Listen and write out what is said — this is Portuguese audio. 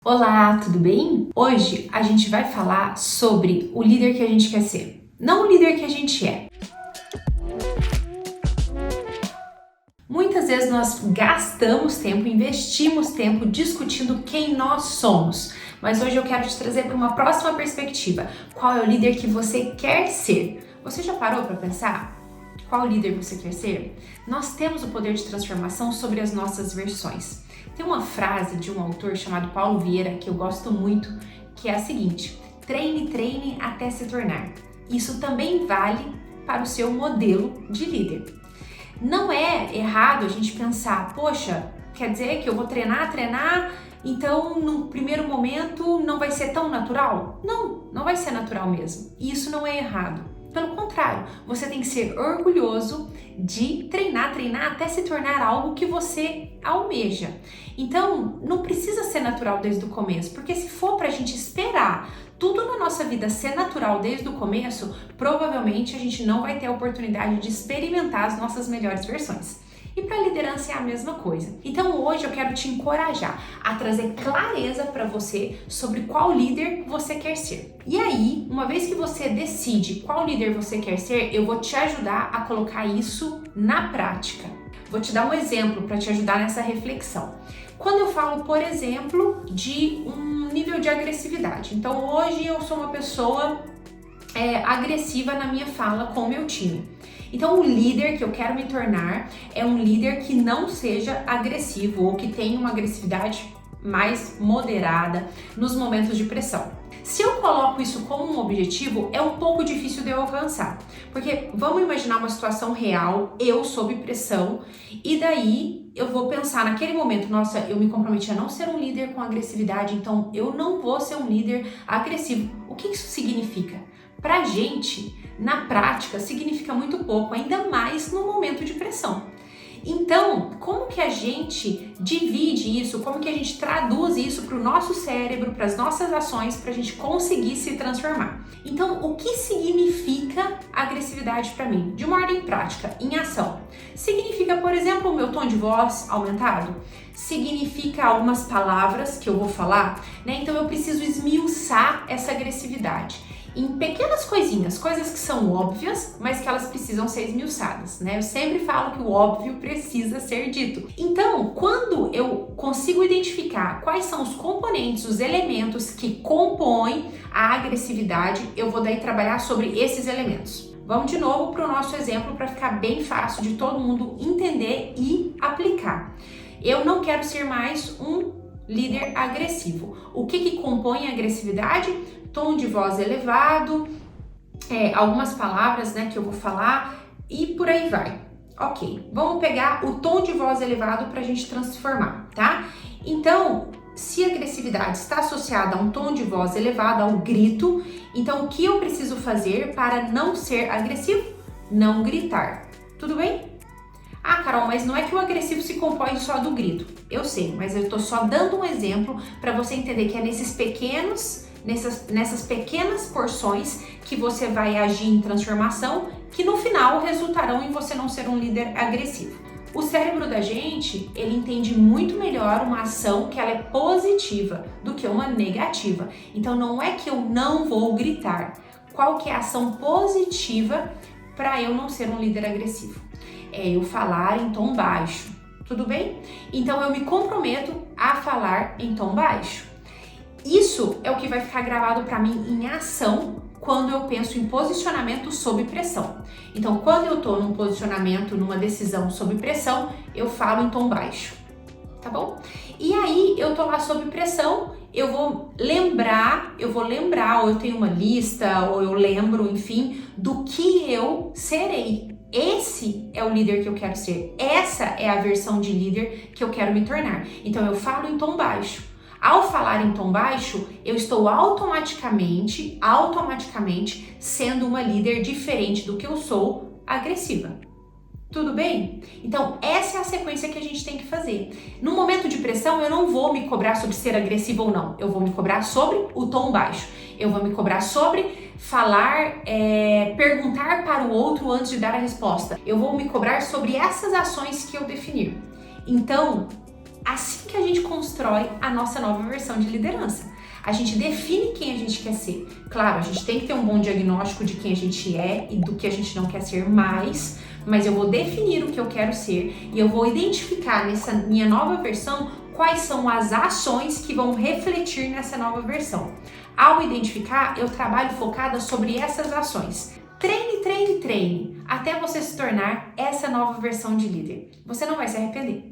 Olá, tudo bem? Hoje a gente vai falar sobre o líder que a gente quer ser, não o líder que a gente é. Muitas vezes nós gastamos tempo, investimos tempo discutindo quem nós somos, mas hoje eu quero te trazer para uma próxima perspectiva. Qual é o líder que você quer ser? Você já parou para pensar? Qual líder você quer ser? Nós temos o poder de transformação sobre as nossas versões. Tem uma frase de um autor chamado Paulo Vieira que eu gosto muito, que é a seguinte: treine, treine até se tornar. Isso também vale para o seu modelo de líder. Não é errado a gente pensar, poxa, quer dizer que eu vou treinar, então no primeiro momento não vai ser tão natural? Não vai ser natural mesmo. E isso não é errado. Pelo contrário, você tem que ser orgulhoso de treinar até se tornar algo que você almeja. Então, não precisa ser natural desde o começo, porque se for pra gente esperar tudo na nossa vida ser natural desde o começo, provavelmente a gente não vai ter a oportunidade de experimentar as nossas melhores versões. E para liderança é a mesma coisa. Então hoje eu quero te encorajar a trazer clareza para você sobre qual líder você quer ser. E aí, uma vez que você decide qual líder você quer ser, eu vou te ajudar a colocar isso na prática. Vou te dar um exemplo para te ajudar nessa reflexão. Quando eu falo, por exemplo, de um nível de agressividade. Então hoje eu sou uma pessoa agressiva na minha fala com o meu time. Então o líder que eu quero me tornar é um líder que não seja agressivo ou que tenha uma agressividade mais moderada nos momentos de pressão. Se eu coloco isso como um objetivo, é um pouco difícil de eu alcançar, porque vamos imaginar uma situação real, eu sob pressão, e daí eu vou pensar naquele momento, nossa, eu me comprometi a não ser um líder com agressividade, então eu não vou ser um líder agressivo. O que isso significa? Pra gente, na prática, significa muito pouco, ainda mais no momento de pressão. Então, como que a gente divide isso, como que a gente traduz isso para o nosso cérebro, para as nossas ações, para a gente conseguir se transformar? Então, o que significa agressividade para mim? De uma ordem prática, em ação. Significa, por exemplo, o meu tom de voz aumentado? Significa algumas palavras que eu vou falar, né? Então, eu preciso esmiuçar essa agressividade em pequenas coisinhas, coisas que são óbvias, mas que elas precisam ser esmiuçadas, né? Eu sempre falo que o óbvio precisa ser dito. Então, quando eu consigo identificar quais são os componentes, os elementos que compõem a agressividade, eu vou daí trabalhar sobre esses elementos. Vamos de novo para o nosso exemplo para ficar bem fácil de todo mundo entender e aplicar. Eu não quero ser mais um líder agressivo. O que compõe a agressividade? Tom de voz elevado, algumas palavras, né, que eu vou falar e por aí vai. Ok, vamos pegar o tom de voz elevado para a gente transformar, tá? Então, se a agressividade está associada a um tom de voz elevado, ao grito, então o que eu preciso fazer para não ser agressivo? Não gritar. Tudo bem? Ah, Carol, mas não é que o agressivo se compõe só do grito. Eu sei, mas eu tô só dando um exemplo para você entender que é nessas pequenas porções que você vai agir em transformação, que no final resultarão em você não ser um líder agressivo. O cérebro da gente, ele entende muito melhor uma ação que ela é positiva do que uma negativa. Então não é que eu não vou gritar. Qual que é a ação positiva para eu não ser um líder agressivo? É eu falar em tom baixo, tudo bem? Então eu me comprometo a falar em tom baixo. Isso é o que vai ficar gravado para mim em ação quando eu penso em posicionamento sob pressão. Então, quando eu tô num posicionamento, numa decisão sob pressão, eu falo em tom baixo, tá bom? E aí, eu tô lá sob pressão, eu vou lembrar, ou eu tenho uma lista, ou eu lembro, enfim, do que eu serei. Esse é o líder que eu quero ser. Essa é a versão de líder que eu quero me tornar. Então, eu falo em tom baixo. Ao falar em tom baixo, eu estou automaticamente sendo uma líder diferente do que eu sou, agressiva. Tudo bem? Então, essa é a sequência que a gente tem que fazer. No momento de pressão, eu não vou me cobrar sobre ser agressivo ou não. Eu vou me cobrar sobre o tom baixo. Eu vou me cobrar sobre falar, perguntar para o outro antes de dar a resposta. Eu vou me cobrar sobre essas ações que eu definir. Então, assim que a gente constrói a nossa nova versão de liderança. A gente define quem a gente quer ser. Claro, a gente tem que ter um bom diagnóstico de quem a gente é e do que a gente não quer ser mais, mas eu vou definir o que eu quero ser e eu vou identificar nessa minha nova versão quais são as ações que vão refletir nessa nova versão. Ao identificar, eu trabalho focada sobre essas ações. Treine, treine, treine, até você se tornar essa nova versão de líder. Você não vai se arrepender.